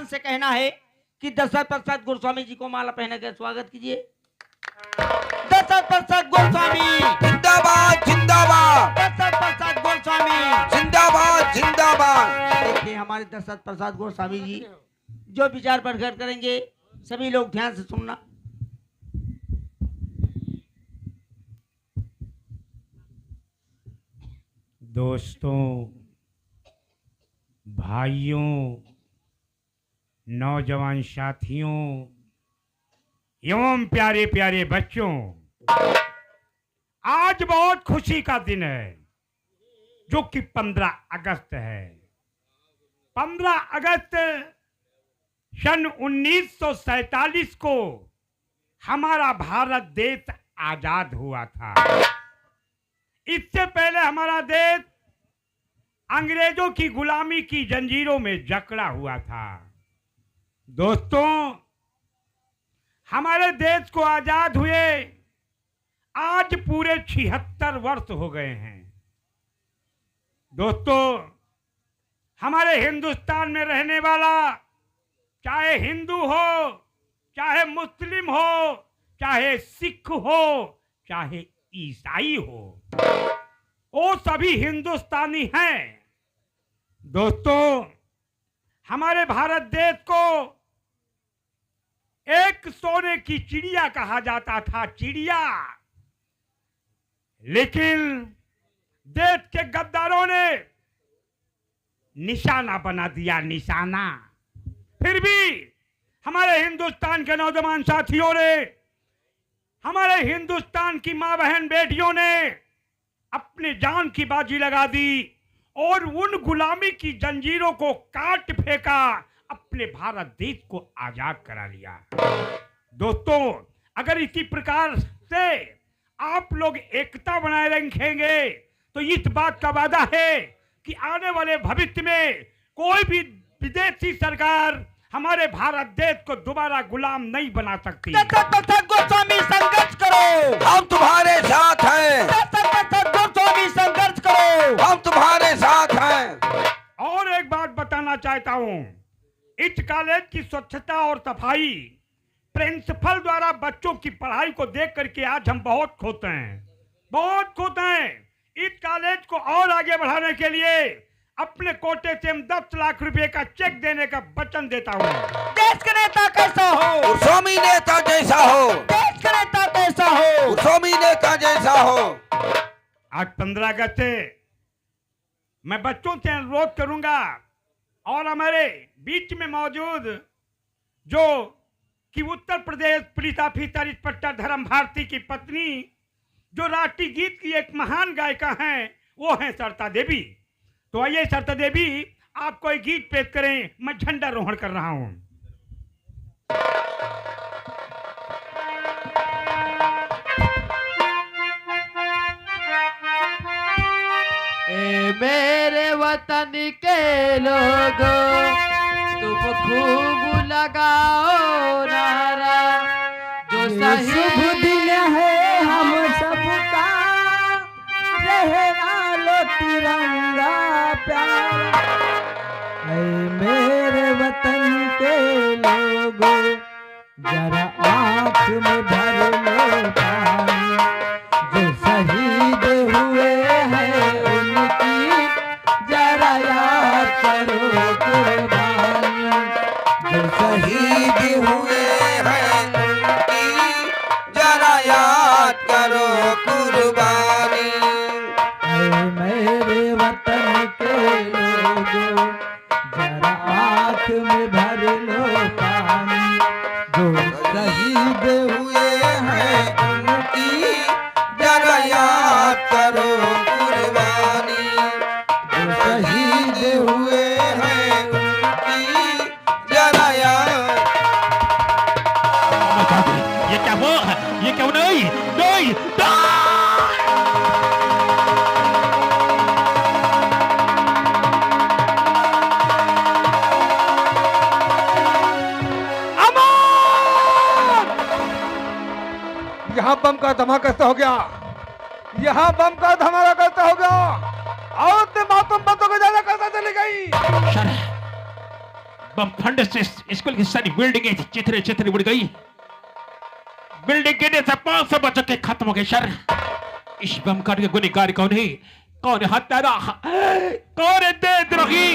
सम्मान से कहना है कि दशरथ प्रसाद गोस्वामी जी को माला पहने के स्वागत कीजिए। दशरथ प्रसाद गोस्वामी जिंदाबाद जिंदाबाद, दशरथ प्रसाद गोस्वामी जिंदाबाद जिंदाबाद। देखिए हमारे दशरथ प्रसाद गोस्वामी जी जो विचार प्रकट करेंगे सभी लोग ध्यान से सुनना। दोस्तों, भाइयों, नौजवान साथियों एवं प्यारे प्यारे बच्चों, आज बहुत खुशी का दिन है जो कि 15 अगस्त है। 15 अगस्त सन 1947 को हमारा भारत देश आजाद हुआ था। इससे पहले हमारा देश अंग्रेजों की गुलामी की जंजीरों में जकड़ा हुआ था। दोस्तों, हमारे देश को आजाद हुए आज पूरे 76 वर्ष हो गए हैं। दोस्तों, हमारे हिंदुस्तान में रहने वाला चाहे हिंदू हो, चाहे मुस्लिम हो, चाहे सिख हो, चाहे ईसाई हो, वो सभी हिंदुस्तानी हैं। दोस्तों, हमारे भारत देश को एक सोने की चिड़िया कहा जाता था, चिड़िया। लेकिन देश के गद्दारों ने निशाना बना दिया, निशाना। फिर भी हमारे हिंदुस्तान के नौजवान साथियों ने, हमारे हिंदुस्तान की मां बहन बेटियों ने अपने जान की बाजी लगा दी और उन गुलामी की जंजीरों को काट फेंका, अपने भारत देश को आजाद करा लिया। दोस्तों, अगर इसी प्रकार से आप लोग एकता बनाए रखेंगे तो इस बात का वादा है कि आने वाले भविष्य में कोई भी विदेशी सरकार हमारे भारत देश को दोबारा गुलाम नहीं बना सकती। गोस्वामी संघर्ष करो, हम तुम्हारे साथ हैं। गोस्वामी संघर्ष करो, हम तुम्हारे साथ हैं। और एक बात बताना चाहता हूं, इस कॉलेज की स्वच्छता और सफाई प्रिंसिपल द्वारा बच्चों की पढ़ाई को देख करके आज हम बहुत खुश हैं, बहुत खुश हैं। इस कॉलेज को और आगे बढ़ाने के लिए अपने कोटे से 10 लाख रुपए का चेक देने का वचन देता हूँ। देश का नेता कैसा हो, गोस्वामी नेता जैसा हो, देश का नेता कैसा हो, गोस्वामी नेता जैसा हो। आज 15 अगस्त से मैं बच्चों से अनुरोध करूंगा और हमारे बीच में मौजूद जो कि Uttar Pradesh police officer inspector धर्म भारती की पत्नी, जो राष्ट्रीय गीत की एक महान गायिका हैं, वो हैं सरता देवी। तो आइए सरता देवी, आपको एक गीत पेश करें। मैं झंडारोहण कर रहा हूं। ए मेरे वतन के लोगों, तुम खूब लगाओ नारा, जो सही शुभ दिन है हम सबका, रहना लो तिरंगा प्यारा। ऐ मेरे वतन के लोगों, जरा आँख में भर लो पानी, जो शहीद हुए हैं उनकी जरा याद करो कुर्बानी, जो शहीद हुए हैं उनकी जरा याद करो कुर्बानी। ऐ मेरे वतन के लोगों, जरा आँख में भर लो पानी, जो शहीद हुए हैं उनकी जरा याद करो कुर्बानी। जो शहीद हुए हैं उनकी जरा याद। ये क्या वो, ये क्या वो? नहीं नहीं यहाँ बम का धमाका कैसे हो गया? यहाँ बम का धमाका कैसे हो गया? और मातम बंदों को ज्यादा कैसे चली गई? बम फंड से स्कूल की सारी बिल्डिंगें चिथरे चिथरे उड़ गई। बिल्डिंग गिरने से 500 बच्चों के खत्म हो गए सर। इस बम कांड के गुनहगार कौन है? कौन है हत्यारा? कौन है देशद्रोही?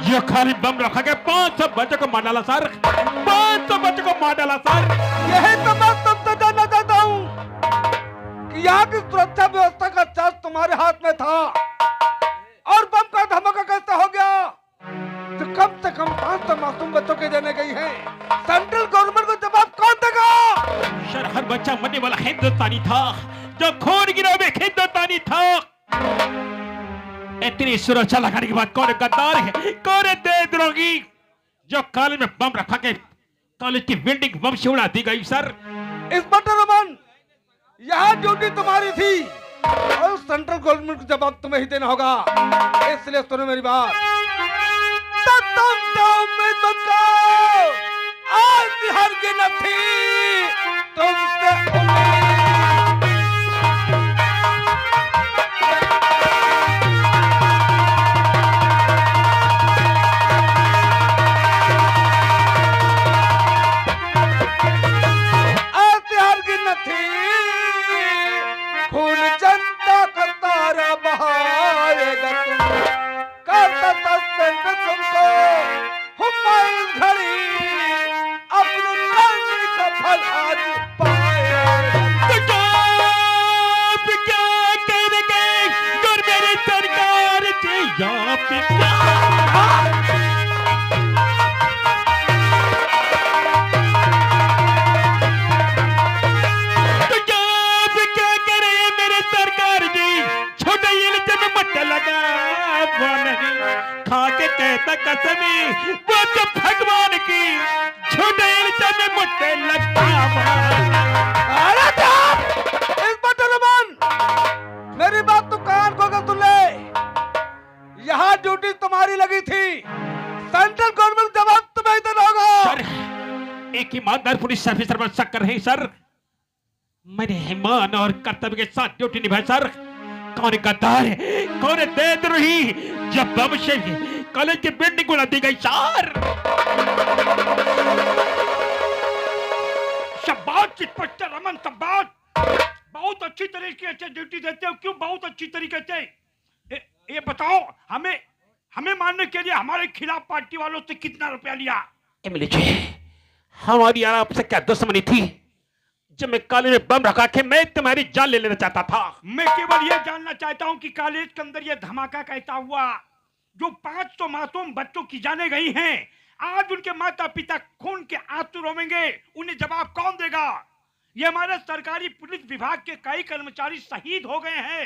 ये खाली बम रखा के 500 बच्चों को मार डाला सर। 500 बच्चों को मार डाला सर। यही तो मैं तुमसे जानना चाहता हूँ कि यहाँ की सुरक्षा व्यवस्था का चार्ज तुम्हारे हाथ में था और बम का धमाका कैसे हो गया? तो कम से कम 500 मासूम बच्चों के जाने गई है। सेंट्रल गवर्नमेंट को जवाब कौन देगा? सर हर बच्चा मरने वाला हिंदुस्तानी था, जो खून गिरोह में हिंदुस्तानी था। इतनी सुरक्षा लगाने के बाद कौन गद्दार है? कौन देशद्रोही? जो कॉलेज में बम रखा के कॉलेज की बिल्डिंग बम से उड़ा दी गई सर। इंस्पेक्टर रमन, यहाँ ड्यूटी तुम्हारी थी और सेंट्रल गवर्नमेंट को जवाब तुम्हें ही देना होगा। इसलिए सुनो मेरी बात। तो तुम जो उम्मीद मत करो, आज बिहार की न थी तुमसे उम्मीद। खून जनता का तारा बहाएगा तुम, करता सस्पेंड तुमको हुमायूं घड़ी, अपनी कर्म का फल आज पाएगा। तो क्या करेंगे जो मेरी सरकार के यहाँ पे खाके कहता कसमी वो तो भगवान की छोटे में मुट्ठे लगता। अरे इंस्पेक्टर रमन, मेरी बात तो कान खोल कर सुन ले। यहाँ ड्यूटी तुम्हारी लगी थी, सेंट्रल गवर्नमेंट जवाब तुम्हें देना होगा। सर एक ईमानदार पुलिस ऑफिसर पर शक कर रहे हैं सर। मैंने ईमान और कर्तव्य के साथ ड्यूटी निभाई सर। कौन गद्दार है? कौन देशद्रोही? जब बम से कॉलेज की बिल्डिंग उड़ा दी गई सर। शाबाश इंस्पेक्टर रमन, शाबाश। बहुत अच्छी तरीके से ड्यूटी देते हो। क्यों बहुत अच्छी तरीके से? ये बताओ, हमें मारने के लिए हमारे खिलाफ पार्टी वालों से कितना रुपया लिया? एमएलए जी, हमारी आपसे क्या दुश्मनी थी? जब मैं कॉलेज में बम रखा के मैं तुम्हारी जान ले लेना चाहता था। मैं केवल यह जानना चाहता हूं कि कॉलेज के अंदर यह धमाका कैसा हुआ जो 500 मासूम बच्चों की जाने गई हैं। आज उनके माता पिता खून के आंसू रोवेंगे, उन्हें जवाब कौन देगा? ये हमारे सरकारी पुलिस विभाग के कई कर्मचारी शहीद हो गए हैं,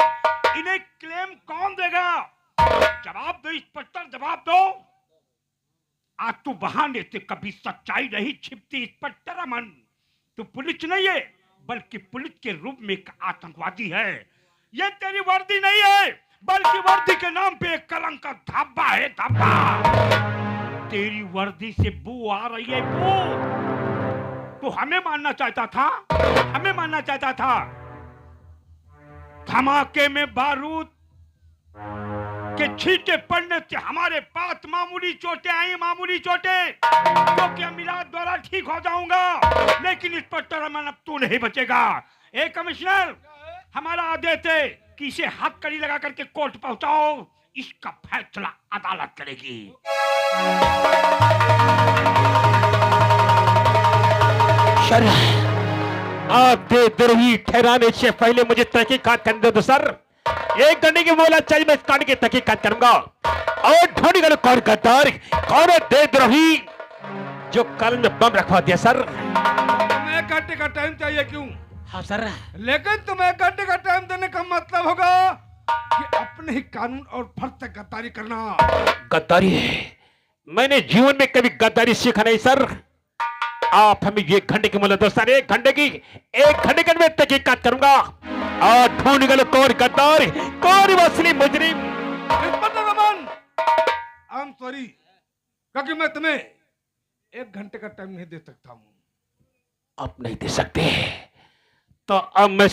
इन्हें क्लेम कौन देगा? जवाब दो इंस्पेक्टर, जवाब दो। आज तू बहाने से कभी सच्चाई नहीं छिपती इंस्पेक्टर रमन। तू पुलिस नहीं है बल्कि पुलिस के रूप में एक आतंकवादी है। ये तेरी वर्दी नहीं है बल्कि वर्दी के नाम पे एक कलंक का धब्बा है, धब्बा। तेरी वर्दी से बू आ रही है, बू। तू हमें मानना चाहता था, हमें मानना चाहता था। धमाके में बारूद के छींटे पड़ने से हमारे पास मामूली चोटें आई, मामूली चोटें, क्योंकि हम इलाज द्वारा ठीक हो जाऊंगा। लेकिन इंस्पेक्टर रमन, अब तू नहीं बचेगा। ए कमिश्नर, हमारा आदेश है कि इसे हथकड़ी लगा करके कोर्ट पहुंचाओ। इसका फैसला अदालत करेगी। सर आप देशद्रोही ठहराने से पहले मुझे तहकीकात करने दो सर। 1 घंटे की बोला चाहिए, मैं इस कांड की तहकीकात करूंगा और ढूंढेगा कौन गद्दार, कौन देशद्रोही जो कल में बम रखवा दिया सर। तुम्हें 1 घंटे का टाइम चाहिए क्यों? हाँ सर। लेकिन तुम्हें 1 घंटे का टाइम देने का मतलब होगा कि अपने ही कानून और फर्ज से गद्दारी करना। गद्दारी? मैंने जीवन में कभी गद्दारी सीखा नहीं सर। आप हमें 1 घंटे की मोहलत दो सर, 1 घंटे की। 1 घंटे के अंदर तहकीकात करूंगा और ढूंढ गए कौन गद्दार, कौन असली मुजरिम। Inspector Raman, I am sorry, क्योंकि मैं तुम्हें 1 घंटे का टाइम नहीं दे सकता हूं। आप नहीं दे सकते तो अब मैं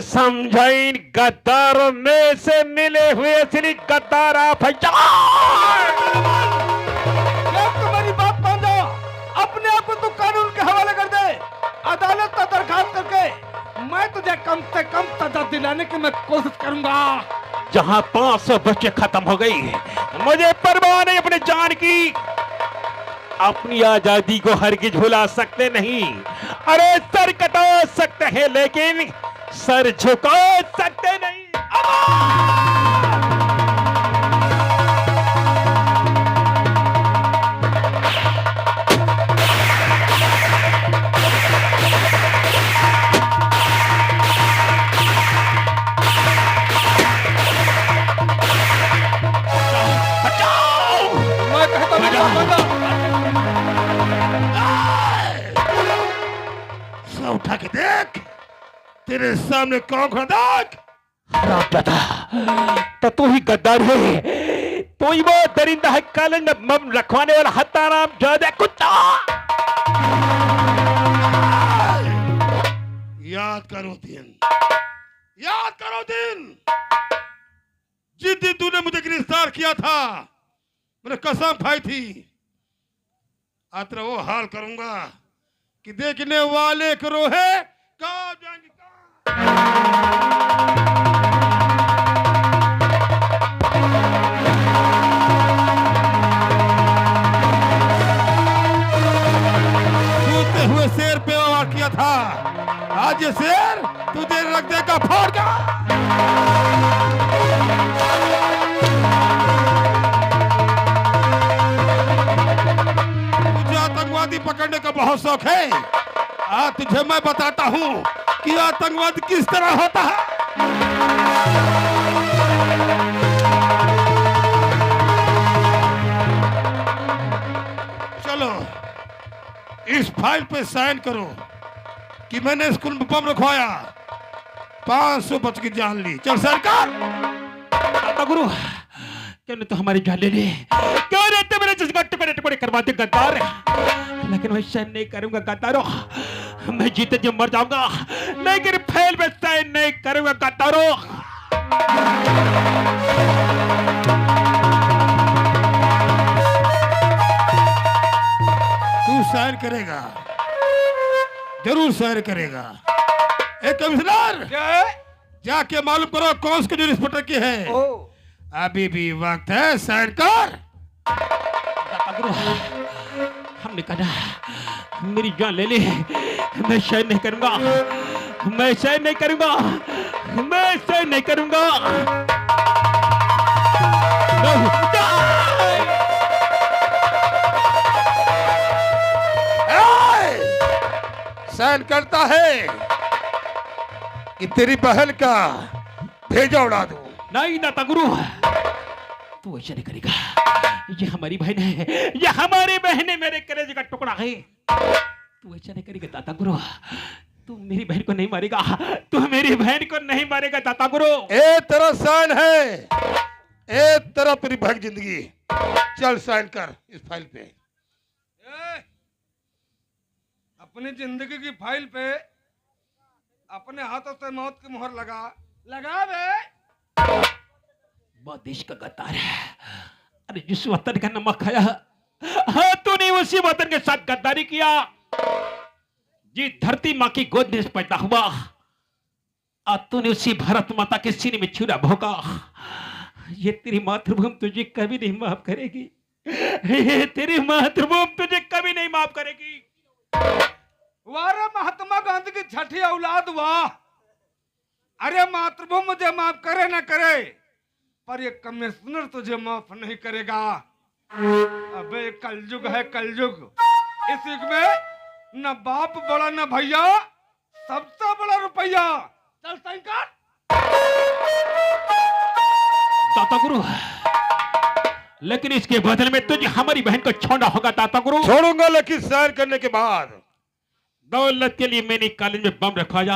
समझा इन गद्दारों में से मिले हुए असली गद्दार आप हैं। तुझे कम से कम सजा दिलाने की मैं कोशिश करूंगा। जहां 500 बच्चे खत्म हो गई, मुझे परवाह नहीं अपने जान की। अपनी आजादी को हरगिज भुला सकते नहीं। अरे सर कटा सकते हैं लेकिन सर झुका सकते नहीं। मैं कहता हूं सर उठा के देख, तेरे सामने कौन खड़ा देख। बता, तो तू ही गद्दार है, तू ही वो दरिंदा है, कालन में मम रखवाने वाला हत्ताराम जादे कुत्ता। याद करो दिन, याद करो दिन जिस दिन तूने मुझे गिरफ्तार किया था। मैंने कसम खाई थी आज तेरा वो हाल करूंगा कि देखने वाले को रोहे कहाँ जाएंगे हुए शेर पे वार किया था। आज ये शेर तुझे रख देगा फाड़ का। तुझे आतंकवादी पकड़ने का बहुत शौक है। आज तुझे मैं बताता हूँ कि आतंकवाद किस तरह होता है। चलो इस फाइल पे साइन करो कि मैंने स्कूल में बम रखवाया, 500 बच की जान ली। चल सरकार। दाता गुरु, क्यों ने तो हमारी जान ले ली, क्यों रहते मेरे जज्बा टुकड़े टुकड़े करवाते गद्दार। लेकिन मैं साइन नहीं करूंगा गद्दारों, मैं जीते जी मर जाऊंगा, लेकिन फाइल पे साइन नहीं करूंगा गद्दारों। तू साइन करेगा, जरूर साइन करेगा। एक कमिश्नर, जाके मालूम करो कौन सी जो इंस्पेक्टर की है। अभी भी वक्त है, साइन कर। दाता गुरु, हमने कहा मेरी जान ले ली, मैं साइन नहीं करूंगा, मैं साइन नहीं करूंगा, मैं साइन नहीं करूंगा। साइन करता है कि तेरी बहन का भेजा उड़ा दूं। नहीं दाता गुरु, तू ऐसा नहीं करेगा। ये हमारी बहन है, ये हमारी बहन है, मेरे कलेजे का टुकड़ा है। तू ऐसा नहीं करेगा दाता गुरु, तू मेरी बहन को नहीं मारेगा, तू मेरी बहन को नहीं मारेगा दाता गुरु। ए तेरा साइन है, ए तेरा तेरी बहन जिंदगी। चल साइन कर इस फाइल पे। अपनी जिंदगी की फाइल पे अपने हाथों से मौत की मुहर लगा बे। बहुत देश का गद्दार है। अरे जिस वतन का नमक खाया, हाँ तूने उसी वतन के साथ गद्दारी किया। जिस धरती माँ की गोद में पैदा हुआ, और तूने उसी भारत माता के सीने में छुरा भोंका। ये तेरी मातृभूमि तुझे कभी नहीं माफ करेगी, ये तेरी मातृभूमि तुझे कभी नहीं माफ करेगी। वारे महात्मा गांधी की छठी औलाद, वाह। अरे मातृभूमि मुझे माफ करे न करे, पर ये कमिश्नर तुझे माफ नहीं करेगा। अबे कलयुग है कलयुग। इस युग में न बाप बड़ा न भैया, सबसे बड़ा रुपया। चल साइन कर। दाता गुरु, लेकिन इसके बदले में तुझे हमारी बहन को छोड़ना होगा दाता गुरु। छोड़ूंगा, लेकिन साइन करने के बाद। दौलत के लिए मैंने कॉलेज में बम रखवाया,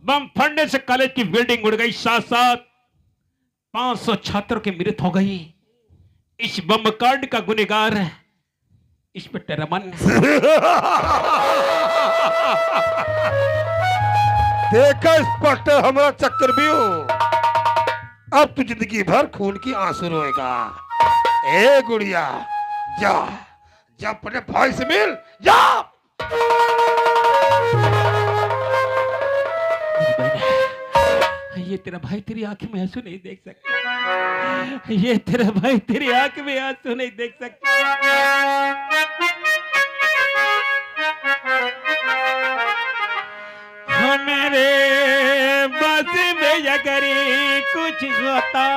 बम फटने से कॉलेज की बिल्डिंग उड़ गई, साथ साथ 500 छात्रों की मृत्यु हो गई। इस बम कांड का गुनहगार इंस्पेक्टर रमन। देखा इंस्पेक्टर, हमारा चक्कर भी हो। अब तू जिंदगी भर खून की आंसू रोएगा। ए गुड़िया, जा जा अपने भाई से मिल, जा। बहन, ये तेरा भाई तेरी आंख में आंसू नहीं देख सकता। ये तेरा भाई तेरी आंख में आंसू नहीं देख सकता। मेरे बस में अगर कुछ होता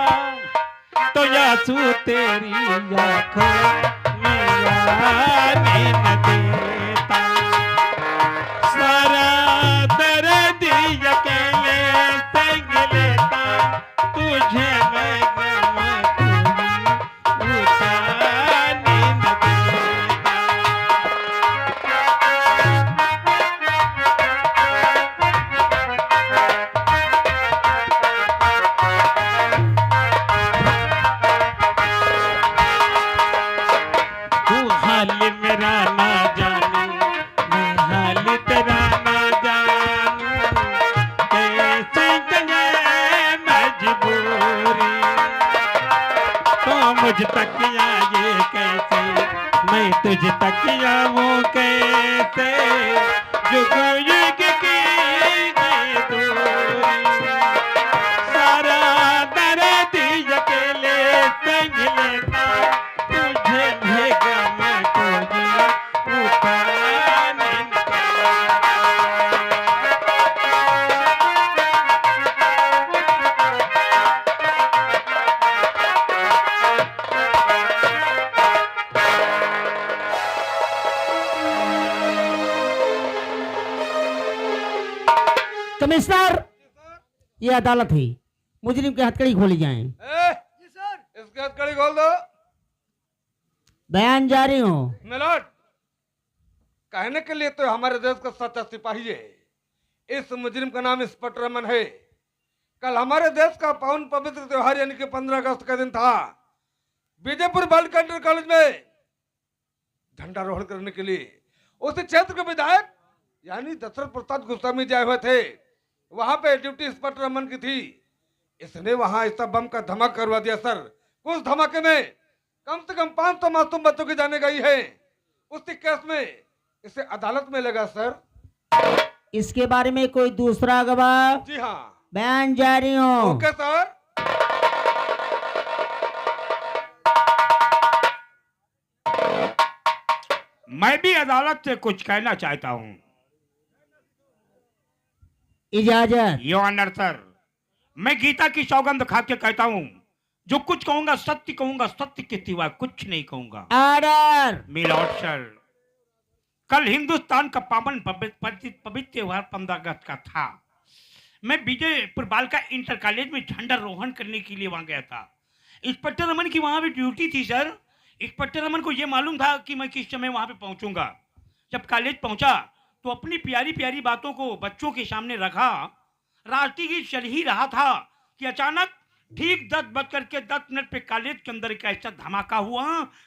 तो आंसू तेरी आंखों में आने न देता। सारा दर्द अकेले संग लेता, तुझे मैं गम कोई उतारने न देता। तू हाल मेरा ना जानू, मैं हाल तेरा ना जानू, कैसे गए मजबूरी। तो मुझ तक आए कैसे, मैं तुझ तक आऊं कैसे, जुग युग की ये दूरी। सारा दर्द अकेले संग लेता, तुझे भी गम कोई उतारने न देता। कमिश्नर, ये अदालत है, मुजरिम की हथकड़ी खोली जाए। इसके हथकड़ी खोल दो। बयान जारी हो। मिलोट, कहने के लिए तो हमारे देश का सच्चा सिपाही है। इस मुजरिम का नाम इंस्पेक्टर अमन है। कल हमारे देश का पावन पवित्र त्योहार यानी कि 15 अगस्त का दिन था। विजयपुर बालिका इंटर कॉलेज में झंडारोहण करने के लिए उस क्षेत्र के विधायक यानी दशरथ प्रसाद गोस्वामी जी आए हुए थे। वहां पे ड्यूटी इंस्पेक्टर अमन की थी। इसने वहां ऐसा बम का धमाका करवा दिया सर। उस धमाके में कम से कम 500 मासूम बच्चों की जाने गई है। उसी केस में इसे अदालत में लगा सर। इसके बारे में कोई दूसरा गवाह? जी हाँ। बयान जारी हो। Okay sir. मैं भी अदालत से कुछ कहना चाहता हूं। इजाजत। योर ऑनर सर, मैं गीता की सौगंध खा के कहता हूं, जो कुछ कहूंगा सत्य कहूंगा, सत्य के सिवा कुछ नहीं कहूंगा। ऑर्डर। मिलॉर्ड सर, कल हिंदुस्तान का पावन पवित्र त्योहार 15 अगस्त का था। मैं विजयपुर बालिका इंटर कॉलेज में झंडारोहण करने के लिए वहां गया था। इंस्पेक्टर रमन की वहां भी ड्यूटी थी सर। इंस्पेक्टर रमन को यह मालूम था कि मैं किस समय वहां पे पहुंचूंगा। जब कॉलेज पहुंचा तो अपनी प्यारी प्यारी बातों को बच्चों के सामने रखा। राष्ट्रीय गीत चल ही रहा था कि अचानक ठीक 10:10 पे कॉलेज के अंदर एक ऐसा धमाका हुआ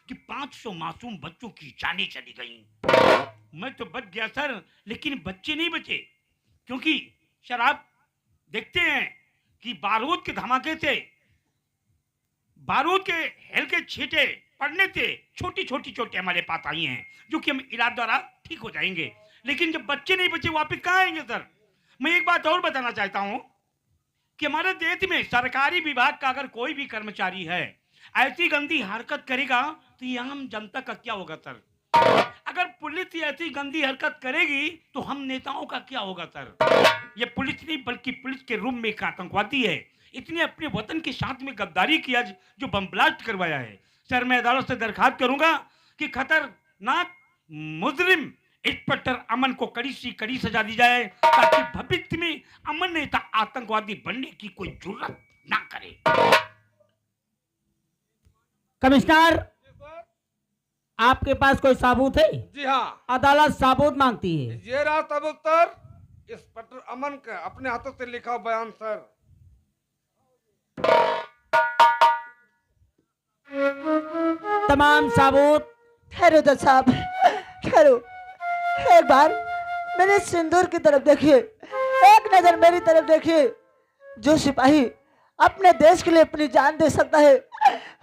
कि 500 मासूम बच्चों की जानें चली गईं। मैं तो बच गया सर, लेकिन बच्चे नहीं बचे, क्योंकि सर आप देखते हैं कि बारूद के धमाके से बारूद के हेल के छींटे पड़ने से छोटी छोटी चोटें हमारे पास आई हैं, जो कि हम इलाज द्वारा ठीक हो जाएंगे। लेकिन जब बच्चे नहीं बचे वापिस कहाँ आएंगे सर? मैं एक बात और बताना चाहता हूं कि हमारे देश में सरकारी विभाग का अगर कोई भी कर्मचारी है ऐसी गंदी हरकत करेगा तो ये आम जनता का क्या होगा सर? अगर पुलिस ऐसी गंदी हरकत करेगी तो हम नेताओं का क्या होगा सर? ये पुलिस नहीं बल्कि पुलिस के रूम में एक आतंकवादी है। इसने अपने वतन के साथ में गद्दारी किया, जो बम ब्लास्ट करवाया है। सर मैं अदालत से दरखास्त करूंगा कि खतरनाक मुजरिम इंस्पेक्टर अमन को कड़ी सी कड़ी सजा दी जाए, ताकि भविष्य में अमन नेता आतंकवादी बनने की कोई जरूरत ना करे। कमिश्नर, आपके पास कोई सबूत है? जी हाँ। अदालत सबूत मांगती है। ये रहा सबूत सर। इंस्पेक्टर अमन का अपने हाथों से लिखा बयान सर। तमाम सबूत। ठहरो जज साहब, ठहरो। एक बार मेरे सिंदूर की तरफ देखिए, एक नजर मेरी तरफ देखिए। जो सिपाही अपने देश के लिए अपनी जान दे सकता है,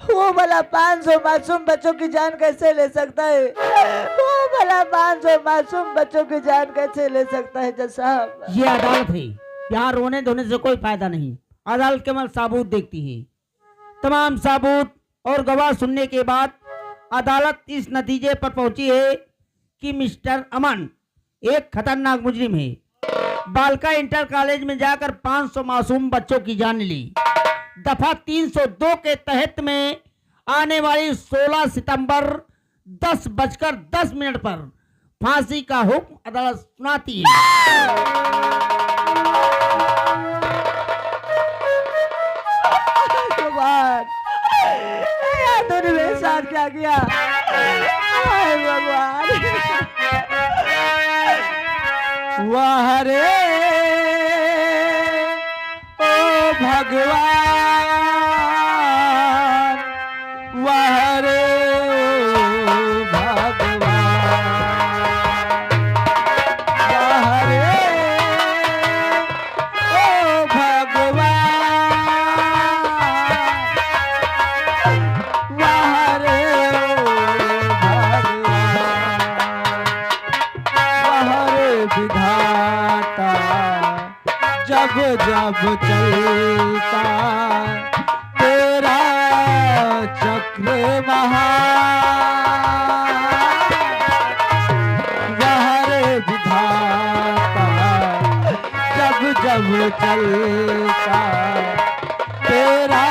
वो भला 500 मासूम बच्चों की जान कैसे ले सकता है? वो भला 500 मासूम बच्चों की जान कैसे ले सकता है जज साहब? ये अदालत है, यहाँ रोने धोने से कोई फायदा नहीं। अदालत केवल सबूत देखती है। तमाम सबूत और गवाह सुनने के बाद अदालत इस नतीजे पर पहुंची है कि मिस्टर अमन एक खतरनाक मुजरिम है। बालका इंटर कॉलेज में जाकर 500 मासूम बच्चों की जान ली। दफा 302 के तहत में आने वाली 16 सितंबर 10:10 पर फांसी का हुक्म अदालत सुनाती है। भगवान, यार तूने मेरे साथ क्या किया? हाय भगवान। वाह रे ओ भगवान, वाह रे ओ भगवान, वाह रे ओ भगवान, वाह रे ओ भगवान, वाह रे विधाता जब जब चलता तेरा चक्र महान, वाह रे विधाता जब जब चलता तेरा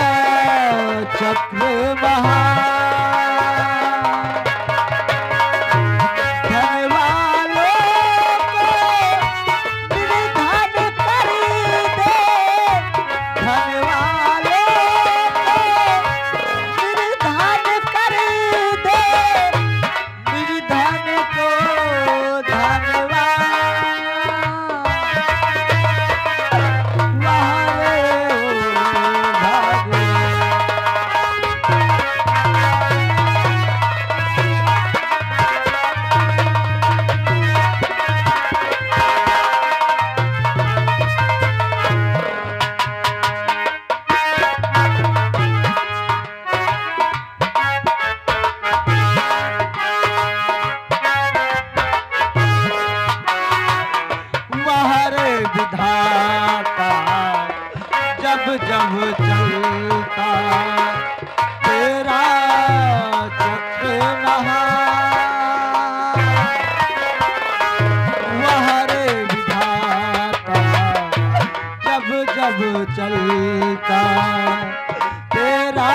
चक्र महान। जब जब चलता तेरा चक्र महान, वाह रे विधाता जब जब चलता तेरा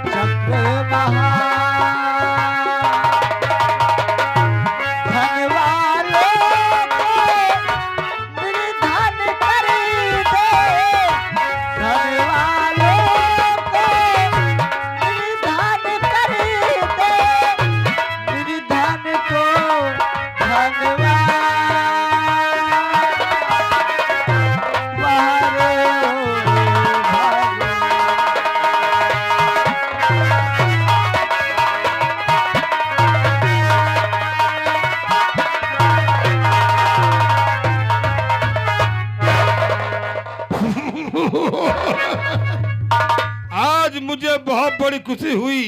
चक्र महान। आज मुझे बहुत बड़ी खुशी हुई।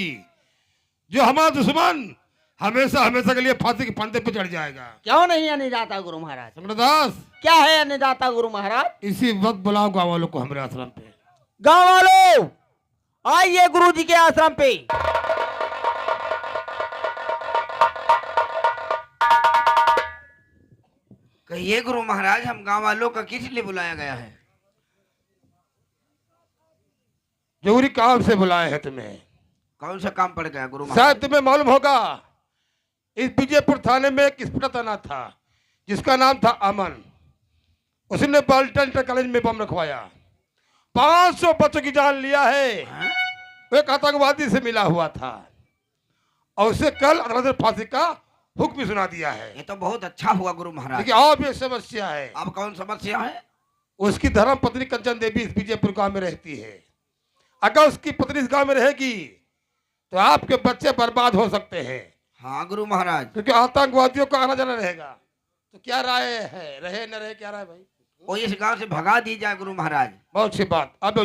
जो हमारा दुश्मन हमेशा हमेशा के लिए फांसी के फंदे पे चढ़ जाएगा। क्यों नहीं आने जाता गुरु महाराज? संगदास, क्या है आने जाता गुरु महाराज? इसी वक्त बुलाओ गाँव वालों को हमारे आश्रम पे। गांव वालों आइए गुरु जी के आश्रम पे। कहिए गुरु महाराज, हम गांव वालों का किस लिए बुलाया गया है? जरूरी काम से बुलाए हैं तुम्हें। कौन सा काम पड़ गया गुरु महाराज? शायद तुम्हें मालूम होगा, इस विजयपुर थाने में एक इंस्पेक्टर तैनात था जिसका नाम था अमन। उसने बालका इंटर कॉलेज में बम रखवाया, 500 बच्चों की जान लिया है। वो एक आतंकवादी से मिला हुआ था और उसे कल अदालत ने फांसी का हुक्म भी सुना दिया है। ये तो बहुत अच्छा हुआ गुरु महाराज। लेकिन अब ये समस्या है। अब कौन समस्या है? उसकी धर्म पत्नी कंचन देवी इस विजयपुर गांव में रहती है। अगर उसकी पत्नी इस गांव में रहेगी तो आपके बच्चे बर्बाद हो सकते हैं। हाँ गुरु महाराज। क्योंकि आतंकवादियों का आना जाना रहेगा। तो क्या राय है, रहे न रहे, क्या राय भाई? वो इस गांव से भगा दी जाए गुरु महाराज। बहुत अच्छी बात। अब